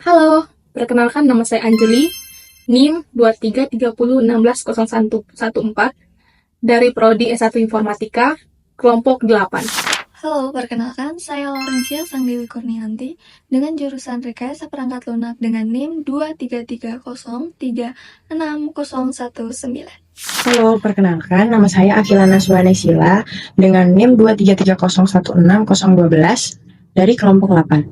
Halo, perkenalkan nama saya Anjeli, NIM 2330160114 dari Prodi S1 Informatika, kelompok 8. Halo, perkenalkan saya Laurencia Sangdewi Kurnianti dengan jurusan Rekayasa Perangkat Lunak dengan NIM 2330360019. Halo, perkenalkan nama saya Akilana Suwanesila dengan NIM 2330160012 dari kelompok 8.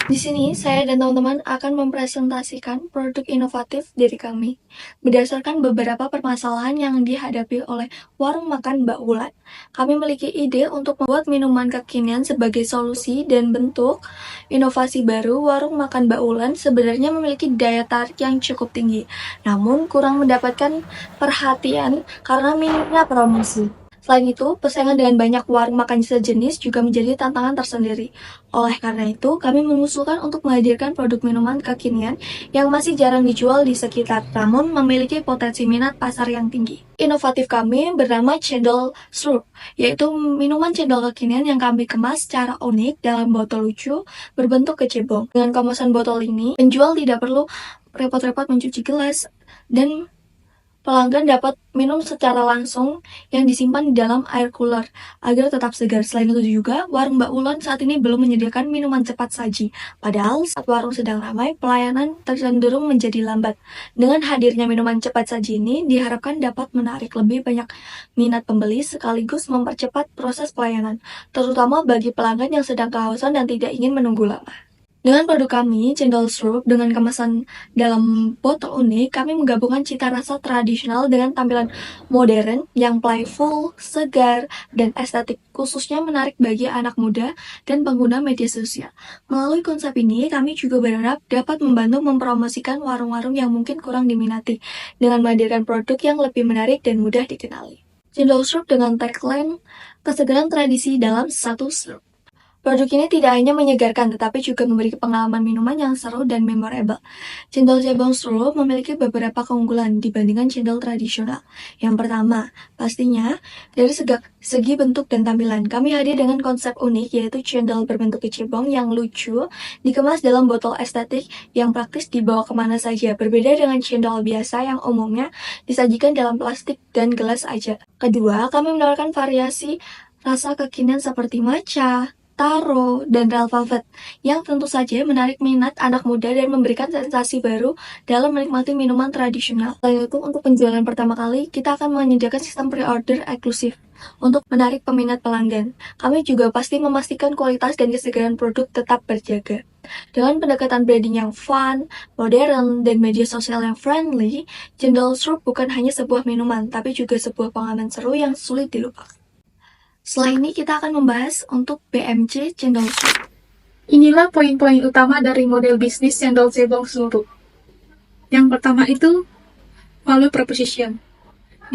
Di sini, saya dan teman-teman akan mempresentasikan produk inovatif dari kami berdasarkan beberapa permasalahan yang dihadapi oleh warung makan Mbak Wulan. Kami memiliki ide untuk membuat minuman kekinian sebagai solusi dan bentuk inovasi baru. Warung makan Mbak Wulan sebenarnya memiliki daya tarik yang cukup tinggi, namun kurang mendapatkan perhatian karena minimnya promosi. Selain itu, persaingan dengan banyak warung makan sejenis juga menjadi tantangan tersendiri. Oleh karena itu, kami mengusulkan untuk menghadirkan produk minuman kekinian yang masih jarang dijual di sekitar, namun memiliki potensi minat pasar yang tinggi. Inovatif kami bernama Cendol Slurp, yaitu minuman cendol kekinian yang kami kemas secara unik dalam botol lucu berbentuk kecebong. Dengan kemasan botol ini, penjual tidak perlu repot-repot mencuci gelas dan pelanggan dapat minum secara langsung yang disimpan di dalam air cooler agar tetap segar. Selain itu juga, warung Mbak Wulan saat ini belum menyediakan minuman cepat saji. Padahal saat warung sedang ramai, pelayanan cenderung menjadi lambat. Dengan hadirnya minuman cepat saji ini diharapkan dapat menarik lebih banyak minat pembeli sekaligus mempercepat proses pelayanan, terutama bagi pelanggan yang sedang kehausan dan tidak ingin menunggu lama. Dengan produk kami, Cendol Slurp dengan kemasan dalam botol unik, kami menggabungkan cita rasa tradisional dengan tampilan modern yang playful, segar, dan estetik, khususnya menarik bagi anak muda dan pengguna media sosial. Melalui konsep ini, kami juga berharap dapat membantu mempromosikan warung-warung yang mungkin kurang diminati, dengan menghadirkan produk yang lebih menarik dan mudah dikenali. Cendol Slurp dengan tagline, kesegaran tradisi dalam satu slurp. Produk ini tidak hanya menyegarkan, tetapi juga memberi pengalaman minuman yang seru dan memorable. Cendol cebong Slurp memiliki beberapa keunggulan dibandingkan cendol tradisional. Yang pertama, pastinya, dari segi bentuk dan tampilan, kami hadir dengan konsep unik, yaitu cendol berbentuk kecebong yang lucu, dikemas dalam botol estetik yang praktis dibawa kemana saja. Berbeda dengan cendol biasa yang umumnya disajikan dalam plastik dan gelas aja. Kedua, kami menawarkan variasi rasa kekinian seperti matcha, taro, dan red velvet yang tentu saja menarik minat anak muda dan memberikan sensasi baru dalam menikmati minuman tradisional. Selain itu, untuk penjualan pertama kali, kita akan menyediakan sistem pre-order eksklusif untuk menarik peminat pelanggan. Kami juga pasti memastikan kualitas dan kesegaran produk tetap terjaga. Dengan pendekatan branding yang fun, modern, dan media sosial yang friendly, Cendol Slurp bukan hanya sebuah minuman, tapi juga sebuah pengalaman seru yang sulit dilupakan. Setelah ini kita akan membahas untuk BMC Cendol Slurp. Inilah poin-poin utama dari model bisnis cendol cebong Slurp. Yang pertama itu value proposition.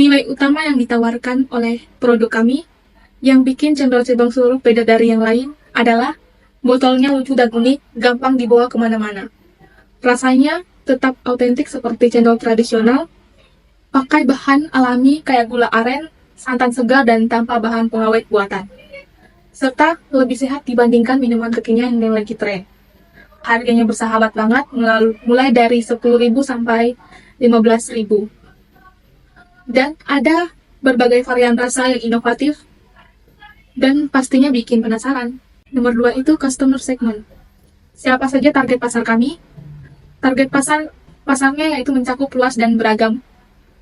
Nilai utama yang ditawarkan oleh produk kami yang bikin cendol cebong Slurp beda dari yang lain adalah botolnya lucu dan unik, gampang dibawa kemana-mana. Rasanya tetap autentik seperti cendol tradisional, pakai bahan alami kayak gula aren, santan segar, dan tanpa bahan pengawet buatan. Serta lebih sehat dibandingkan minuman kekinian yang lagi tren. Harganya bersahabat banget, mulai dari 10.000 sampai 15.000. Dan ada berbagai varian rasa yang inovatif dan pastinya bikin penasaran. Nomor 2 itu customer segment. Siapa saja target pasar kami? Target pasarnya yaitu mencakup luas dan beragam,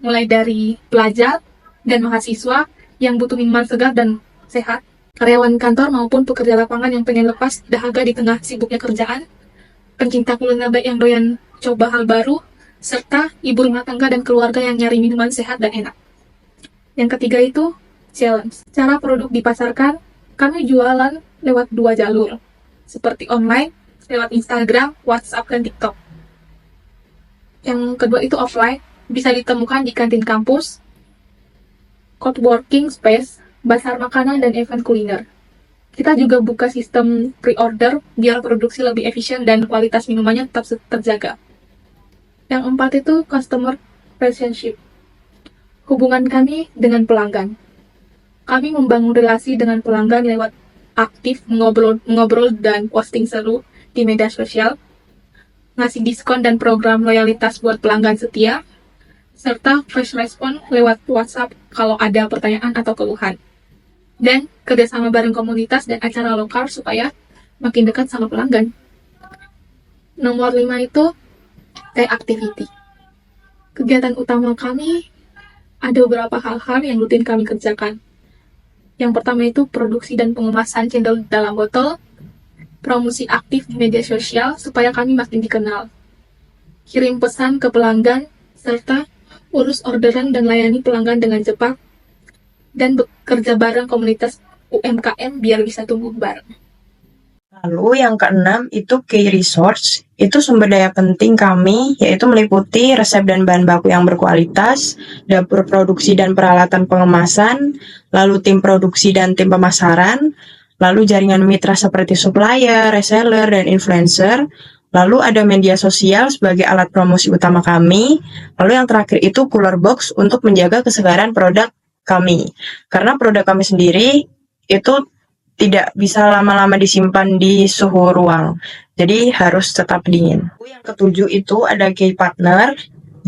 mulai dari pelajar dan mahasiswa yang butuh minuman segar dan sehat, karyawan kantor maupun pekerja lapangan yang pengen lepas dahaga di tengah sibuknya kerjaan, pencinta kuliner baik yang doyan coba hal baru, serta ibu rumah tangga dan keluarga yang nyari minuman sehat dan enak. Yang ketiga itu challenge. Cara produk dipasarkan, kami jualan lewat 2 jalur, seperti online, lewat Instagram, WhatsApp, dan TikTok. Yang kedua itu offline, bisa ditemukan di kantin kampus, co-working space, bazar makanan, dan event kuliner. Kita juga buka sistem pre-order biar produksi lebih efisien dan kualitas minumannya tetap terjaga. Yang empat itu customer relationship. Hubungan kami dengan pelanggan. Kami membangun relasi dengan pelanggan lewat aktif mengobrol dan posting seru di media sosial, ngasih diskon dan program loyalitas buat pelanggan setia, serta flash respon lewat WhatsApp kalau ada pertanyaan atau keluhan. Dan kerjasama bareng komunitas dan acara lokal supaya makin dekat sama pelanggan. Nomor 5 itu kayak activity. Kegiatan utama kami ada beberapa hal-hal yang rutin kami kerjakan. Yang pertama itu produksi dan pengemasan cendol dalam botol, promosi aktif di media sosial supaya kami makin dikenal, kirim pesan ke pelanggan, serta urus orderan dan layani pelanggan dengan cepat, dan bekerja bareng komunitas UMKM biar bisa tumbuh bareng. Lalu yang keenam itu key resource, itu sumber daya penting kami, yaitu meliputi resep dan bahan baku yang berkualitas, dapur produksi dan peralatan pengemasan, lalu tim produksi dan tim pemasaran, lalu jaringan mitra seperti supplier, reseller, dan influencer, lalu ada media sosial sebagai alat promosi utama kami, lalu yang terakhir itu cooler box untuk menjaga kesegaran produk kami. Karena produk kami sendiri itu tidak bisa lama-lama disimpan di suhu ruang, jadi harus tetap dingin. Yang ketujuh itu ada key partner,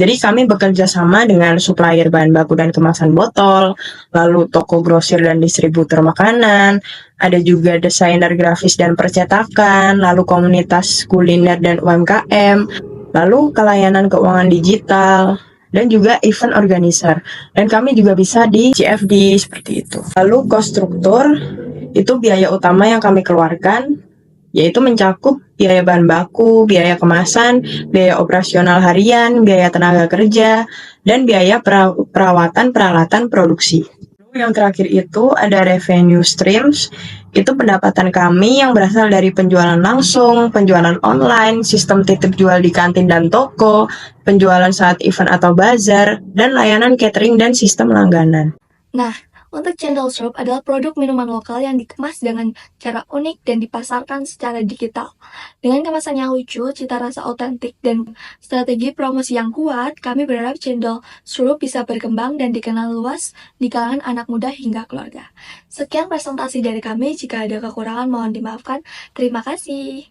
jadi kami bekerja sama dengan supplier bahan baku dan kemasan botol, lalu toko grosir dan distributor makanan, ada juga desainer grafis dan percetakan, lalu komunitas kuliner dan UMKM, lalu kelayanan keuangan digital, dan juga event organizer. Dan kami juga bisa di CFD seperti itu. Lalu cost struktur, itu biaya utama yang kami keluarkan, yaitu mencakup biaya bahan baku, biaya kemasan, biaya operasional harian, biaya tenaga kerja, dan biaya perawatan peralatan produksi. Yang terakhir itu ada revenue streams, itu pendapatan kami yang berasal dari penjualan langsung, penjualan online, sistem titip jual di kantin dan toko, penjualan saat event atau bazar, dan layanan catering dan sistem langganan. Nah, untuk cendol syrup adalah produk minuman lokal yang dikemas dengan cara unik dan dipasarkan secara digital. Dengan kemasan yang lucu, cita rasa otentik, dan strategi promosi yang kuat, kami berharap cendol syrup bisa berkembang dan dikenal luas di kalangan anak muda hingga keluarga. Sekian presentasi dari kami, jika ada kekurangan mohon dimaafkan. Terima kasih.